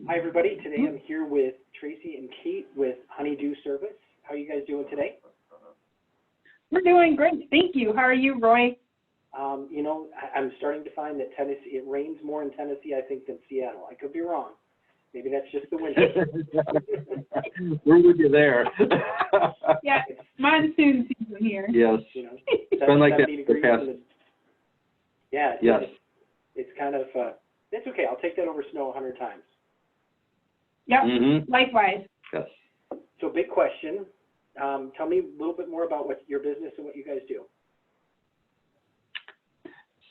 Hi, everybody. Today I'm here with Tracy and Kate with Honeydew Service. How are you guys doing today? We're doing great. Thank you. How are you, Roy? You know, I'm starting to find that Tennessee, it rains more in Tennessee, I think, than Seattle. I could be wrong. Maybe that's just the winter. We're with you there. Yeah, it's monsoon season here. Yes. You know, It's been like that for the past. Yeah, Yes. it's kind of, it's okay. I'll take that over snow 100 times. Yep, Mm-hmm. likewise. Yes. So big question. Tell me a little bit more about what your business and what you guys do.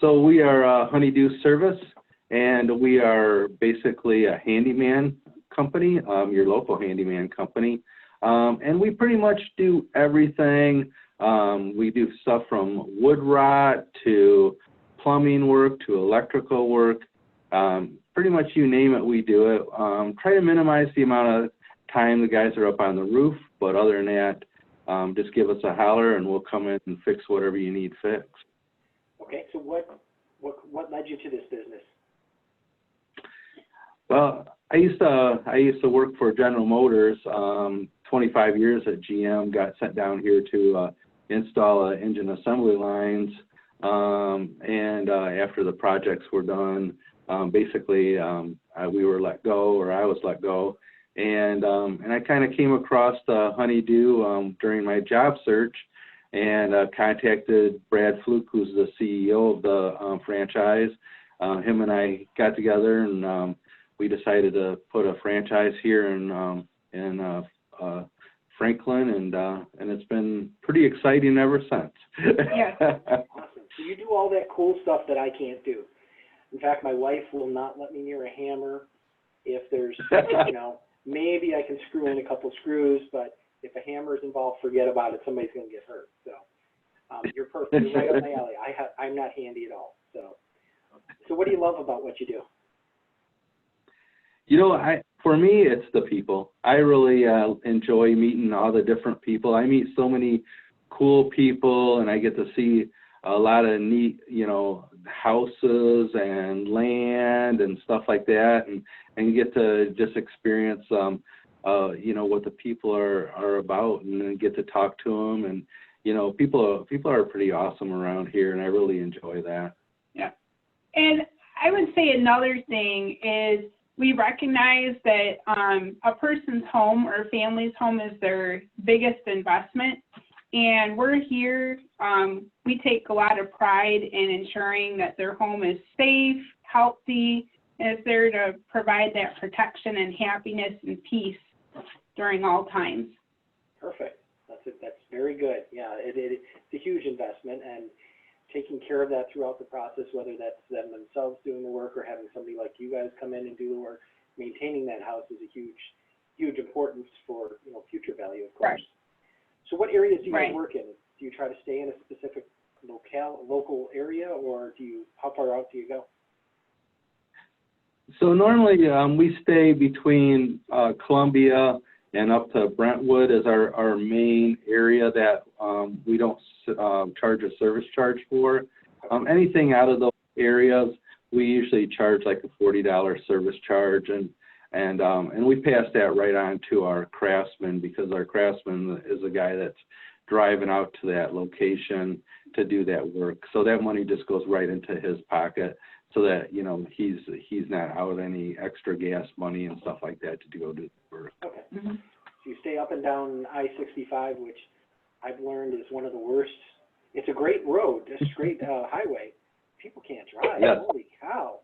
So we are a Honeydew Service, and we are basically a handyman company, your local handyman company. And we pretty much do everything. We do stuff from wood rot to plumbing work to electrical work. Pretty much you name it, we do it. Try to minimize the amount of time the guys are up on the roof, but other than that, just give us a holler and we'll come in and fix whatever you need fixed. Okay, so what led you to this business? Well, I used to work for General Motors, 25 years at GM. Got sent down here to install engine assembly lines, and after the projects were done, basically we were let go, or I was let go, and I kind of came across Honeydew during my job search, and contacted Brad Fluke, who's the CEO of the franchise. Him and I got together, and we decided to put a franchise here in Franklin, and it's been pretty exciting ever since. Yes. Awesome. So you do all that cool stuff that I can't do. In fact, my wife will not let me near a hammer. If there's, you know, maybe I can screw in a couple screws, but if a hammer is involved, forget about it. Somebody's going to get hurt. So you're perfect. You're right up my alley. I'm not handy at all. So what do you love about what you do? You know, for me, it's the people. I really enjoy meeting all the different people. I meet so many cool people, and I get to see a lot of neat, you know, houses and land and stuff like that, and get to just experience, you know, what the people are about, and then get to talk to them. And, you know, people are pretty awesome around here, and I really enjoy that. Yeah. And I would say another thing is we recognize that a person's home or family's home is their biggest investment. And we're here, we take a lot of pride in ensuring that their home is safe, healthy, and it's there to provide that protection and happiness and peace during all times. Perfect. That's very good. Yeah, it's a huge investment, and taking care of that throughout the process, whether that's them themselves doing the work or having somebody like you guys come in and do the work, maintaining that house is a huge importance for, you know, future value, of course. Right. So what areas do you guys work in? Do you try to stay in a specific local area, or how far out do you go? So normally we stay between Columbia and up to Brentwood is our main area that we don't charge a service charge for. Anything out of those areas, we usually charge like a $40 service charge, and we pass that right on to our craftsman, because our craftsman is a guy that's driving out to that location to do that work. So that money just goes right into his pocket, so that, you know, he's not out any extra gas money and stuff like that to go do the work. Okay. Mm-hmm. So you stay up and down I-65, which I've learned is one of the worst. It's a great road, a great highway. People can't drive. Yes. Holy cow.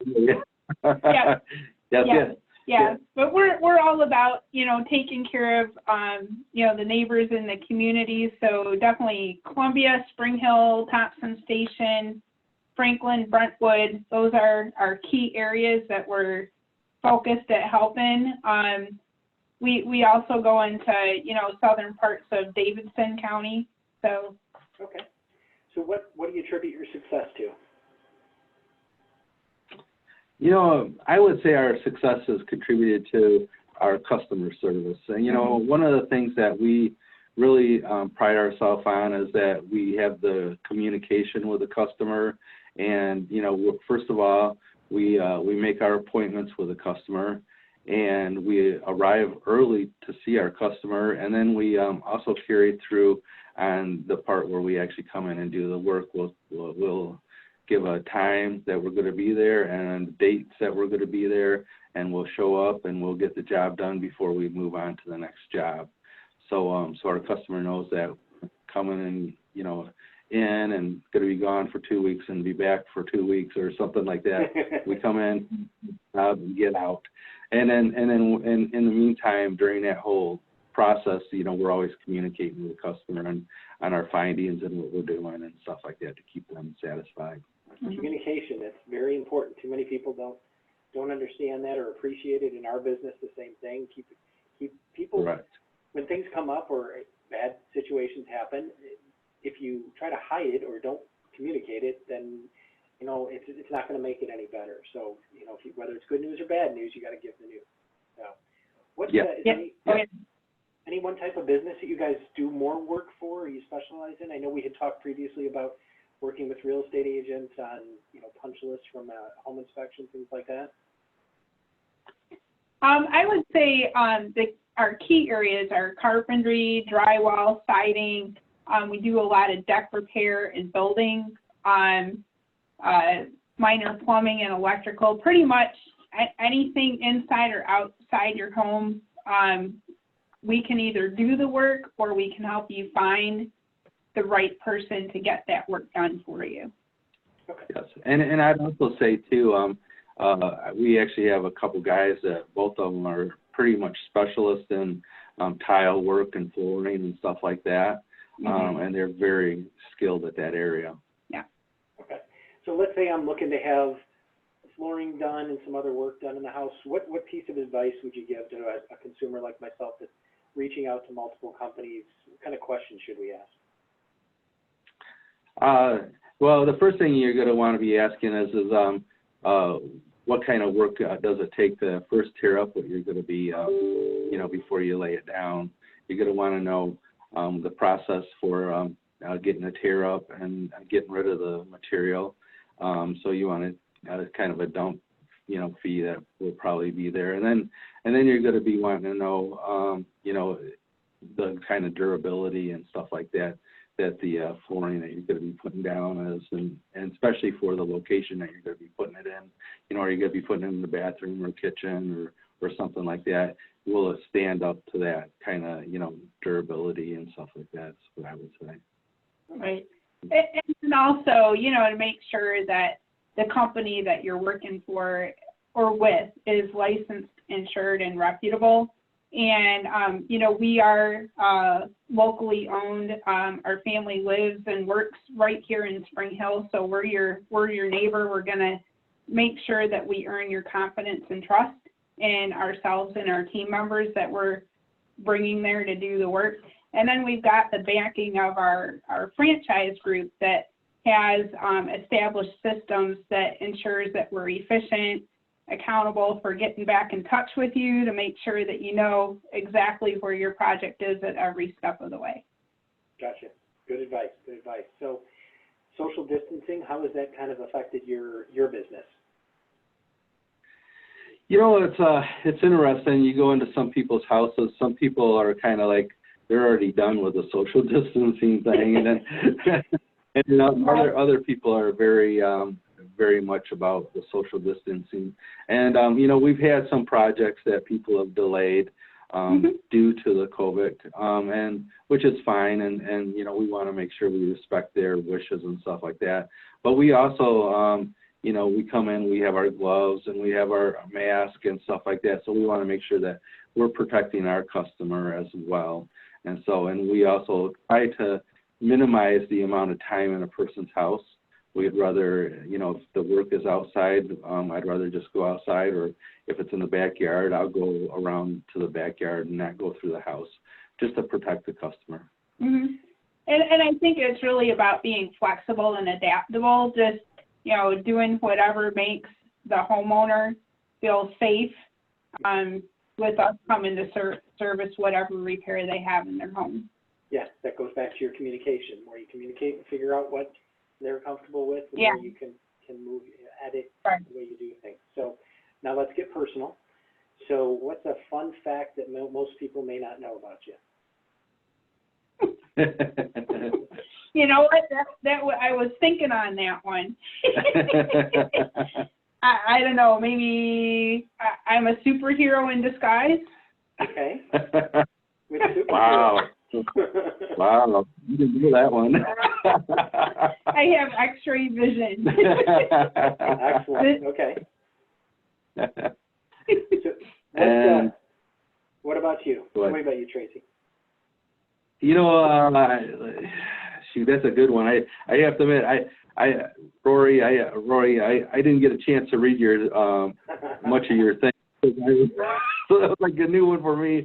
Yeah. Yes. Yeah, but we're all about, you know, taking care of, you know, the neighbors in the community. So definitely Columbia, Spring Hill, Thompson Station, Franklin, Brentwood, those are our key areas that we're focused at helping. We also go into, you know, southern parts of Davidson County. So. Okay. So what do you attribute your success to? You know, I would say our success is contributed to our customer service. And, you know, one of the things that we really pride ourselves on is that we have the communication with the customer. And, you know, first of all, we make our appointments with the customer, and we arrive early to see our customer, and then we also carry through on the part where we actually come in and do the work. We'll give a time that we're going to be there and dates that we're going to be there, and we'll show up and we'll get the job done before we move on to the next job. So so our customer knows that coming in, you know, in and going to be gone for 2 weeks and be back for 2 weeks or something like that. We come in, and get out. And then in the meantime, during that whole process, you know, we're always communicating with the customer on our findings and what we're doing and stuff like that to keep them satisfied. Communication, that's very important. Too many people don't understand that or appreciate it. In our business, the same thing. Keep people, Correct. When things come up or bad situations happen, if you try to hide it or don't communicate it, then, you know, it's not going to make it any better. So, you know, whether it's good news or bad news, you got to give the news. So, what's any one type of business that you guys do more work for, or you specialize in? I know we had talked previously about working with real estate agents on, you know, punch lists from home inspection, things like that. I would say our key areas are carpentry, drywall, siding. We do a lot of deck repair in buildings, minor plumbing and electrical. Pretty much anything inside or outside your home, we can either do the work or we can help you find the right person to get that work done for you. Okay. Yes, and I'd also say too, we actually have a couple guys that both of them are pretty much specialists in tile work and flooring and stuff like that, and they're very skilled at that area. Yeah. Okay. So let's say I'm looking to have flooring done and some other work done in the house. What piece of advice would you give to a consumer like myself that's reaching out to multiple companies? What kind of questions should we ask? Well, the first thing you're going to want to be asking is what kind of work does it take to first tear up what you're going to be, you know, before you lay it down. You're going to want to know the process for getting a tear up and getting rid of the material. So you want to kind of a dump, you know, fee that will probably be there, and then you're going to be wanting to know, you know, the kind of durability and stuff like that the flooring that you're going to be putting down is, and especially for the location that you're going to be putting it in. You know, are you going to be putting it in the bathroom or kitchen or something like that? Will it stand up to that kind of, you know, durability and stuff like that? That's what I would say. Right. And also, you know, to make sure that the company that you're working for or with is licensed, insured, and reputable. And, you know, we are locally owned. Our family lives and works right here in Spring Hill, so we're your neighbor. We're going to make sure that we earn your confidence and trust in ourselves and our team members that we're bringing there to do the work. And then we've got the backing of our franchise group that has established systems that ensures that we're efficient, accountable for getting back in touch with you to make sure that you know exactly where your project is at every step of the way. Gotcha. Good advice. Good advice. So social distancing, how has that kind of affected your business? You know, it's interesting. You go into some people's houses. Some people are kind of like they're already done with the social distancing thing, and then and you know, other people are very much about the social distancing. And you know, we've had some projects that people have delayed due to the COVID, and which is fine. And you know, we want to make sure we respect their wishes and stuff like that. But we also you know, we come in, we have our gloves and we have our mask and stuff like that. So we want to make sure that we're protecting our customer as well. And so, and we also try to minimize the amount of time in a person's house. We'd rather, you know, if the work is outside, I'd rather just go outside, or if it's in the backyard, I'll go around to the backyard and not go through the house, just to protect the customer. Mm-hmm. And I think it's really about being flexible and adaptable, just, you know, doing whatever makes the homeowner feel safe with us coming to service whatever repair they have in their home. Yes, that goes back to your communication, where you communicate and figure out what they're comfortable with, and where you can move edit Right. the way you do things. So now let's get personal. So what's a fun fact that most people may not know about you? You know what? I was thinking on that one. I don't know. Maybe I'm a superhero in disguise. Okay. With Wow. Wow. You didn't do that one. I have X-ray vision. Excellent. Okay. So what about you? What about you, Tracy? You know, shoot, that's a good one. I have to admit, Rory, I didn't get a chance to read your much of your thing. So that was like a new one for me.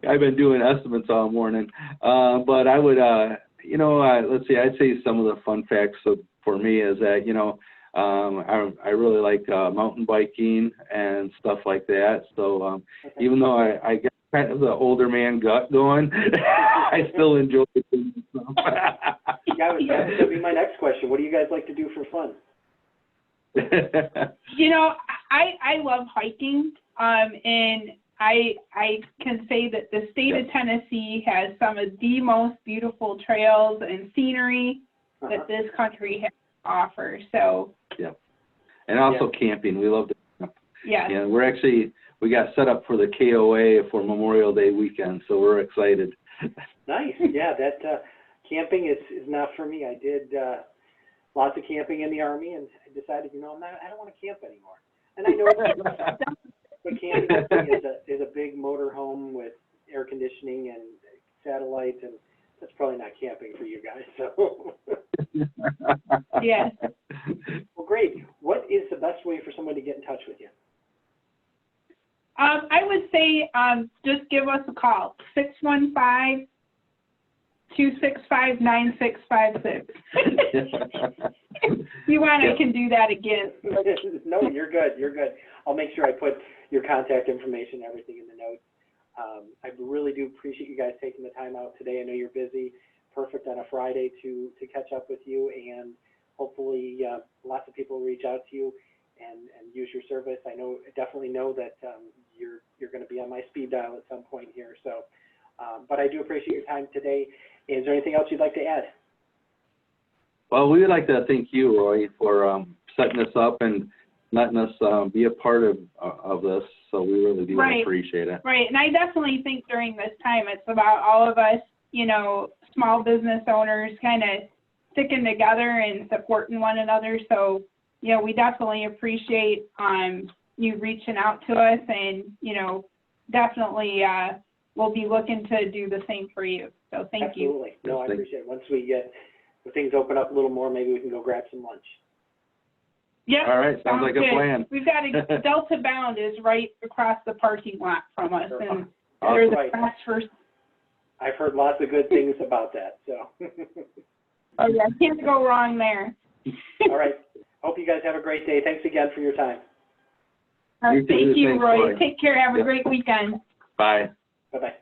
I've been doing estimates all morning, but I would, let's see. I'd say some of the fun facts for me is that I really like mountain biking and stuff like that. So even though I got kind of the older man gut going, I still enjoy it. That would be my next question. What do you guys like to do for fun? I love hiking, and I can say that the state of Tennessee has some of the most beautiful trails and scenery that this country has to offer. So and also camping. We love to camp. Yeah, we got set up for the KOA for Memorial Day weekend, so we're excited. Nice. Yeah, that camping is not for me. I did lots of camping in the Army, and I decided, I don't want to camp anymore. And I know but camping is a big motor home with air conditioning and satellite, and that's probably not camping for you guys. So yes. Well, great. What is the best way for someone to get in touch with you? I would say just give us a call, 615-265-9656. You want, I can do that again. No, you're good. You're good. I'll make sure I put your contact information, everything in the notes. I really do appreciate you guys taking the time out today. I know you're busy. Perfect on a Friday to catch up with you, and hopefully lots of people reach out to you and use your service. I definitely know that you're going to be on my speed dial at some point here. So, but I do appreciate your time today. Is there anything else you'd like to add? Well, we would like to thank you, Roy, for setting this up and letting us be a part of this. So we really do appreciate it. Right, and I definitely think during this time it's about all of us, small business owners kind of sticking together and supporting one another. So, we definitely appreciate you reaching out to us, and, definitely we'll be looking to do the same for you. So thank you. Absolutely. No, I appreciate it. Once when things open up a little more, maybe we can go grab some lunch. Yeah. All right. Sounds like a plan. We've got Delta Bound is right across the parking lot from us, and All there's right. a fast first. I've heard lots of good things about that. So. Oh yeah, can't go wrong there. All right. Hope you guys have a great day. Thanks again for your time. Thank you, Thanks, Roy. Take care. Have a great weekend. Bye. Bye-bye.